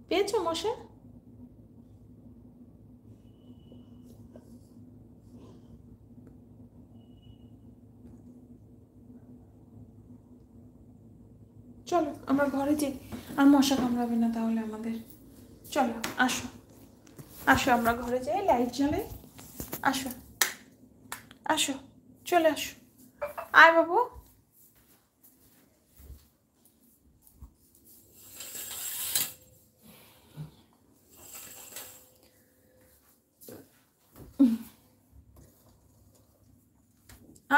পেয়েছো মশা? চলো আমরা ঘরে যাই, আর মশা কামড়াবে না তাহলে আমাদের। চলো আসো, আসো আমরা ঘরে যাই, লাইট জ্বালাই। আসো, আসো, চলে আসো। আয় বাবু।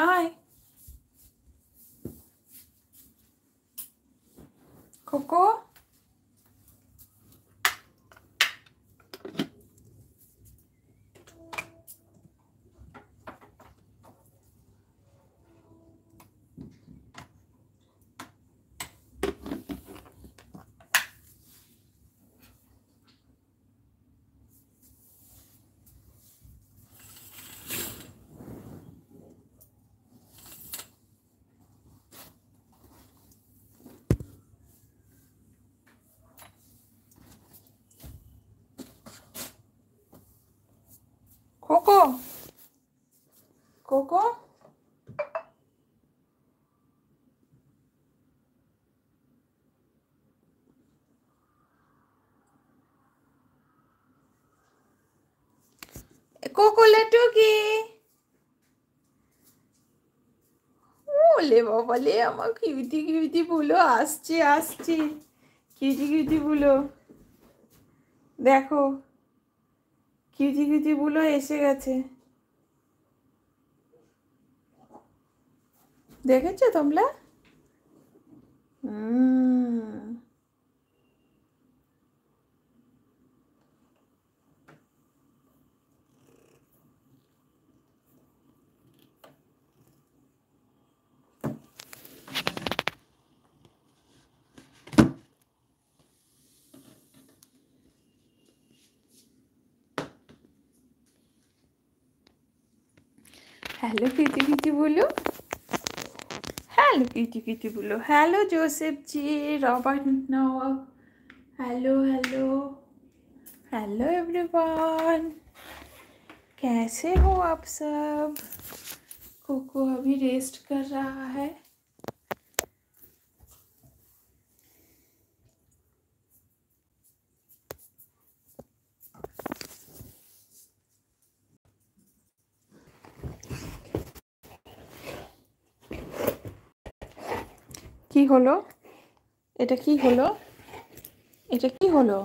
আয় কোকো। Cocoa, cocoa. কোকো লেটুকি। ওলে বাবা লে, আমার কিউটি কিউটি বুলো আসছে আসছে। কিউটি কিউটি বুলো, দেখো কিউটি কিউটি বুলো এসে গেছে। দেখেছো তোমরা? हेलो किटी किटी बोलो, हेलो किटी किटी बोलो, हेलो जोसेफ जी, रॉबर्ट नोआ, हेलो हेलो, हेलो एवरीवन, कैसे हो आप सब? कोको अभी रेस्ट कर रहा है। কি হলো? এটা কি হলো? এটা কি হলো?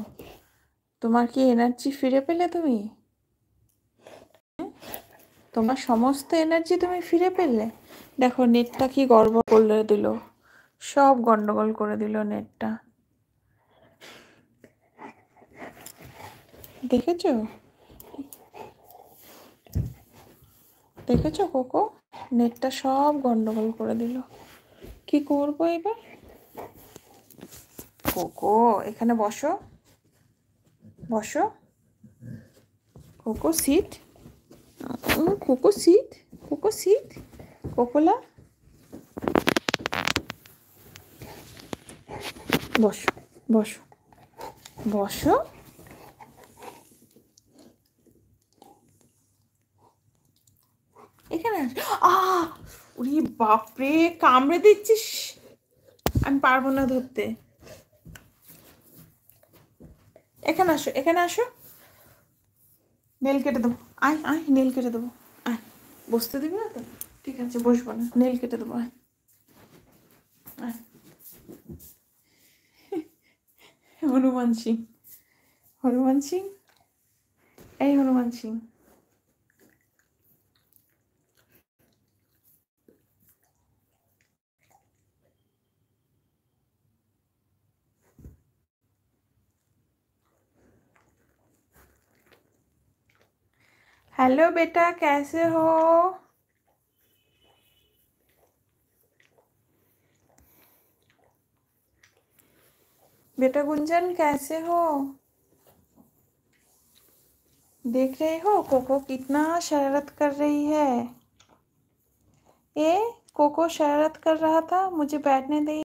তোমার কি এনার্জি ফিরে পেলে তুমি? তোমার সমস্ত এনার্জি তুমি ফিরে পেলে? দেখো নেটটা কি গড়বড় করে দিল, সব গন্ডগোল করে দিল নেটটা। দেখেছো? দেখেছো কোকো, নেটটা সব গন্ডগোল করে দিল। কি করবো এবার? কোকো এখানে বসো, বসো। Koko sit, Koko sit, Koko sit, কোকোলা বসো, বসো, বসো। এখানে ওরে বাপরে, কামড়ে দিচ্ছিস, আমি পারবো না ধরতে। এখানে আসো, এখানে আসো, নেল কেটে দেবো। আয় আয়, নেল কেটে দেবো। আয়, বসতে দিবি না তো? ঠিক আছে বসবো না, নেল কেটে দেবো। আয় আয়। হনুমান সিং, হনুমান সিং, এই হনুমান সিং। हेलो बेटा, कैसे हो? बेटा गुंजन कैसे हो? देख रहे हो कोको कितना शरारत कर रही है। ये कोको शरारत कर रहा था, मुझे बैठने दे।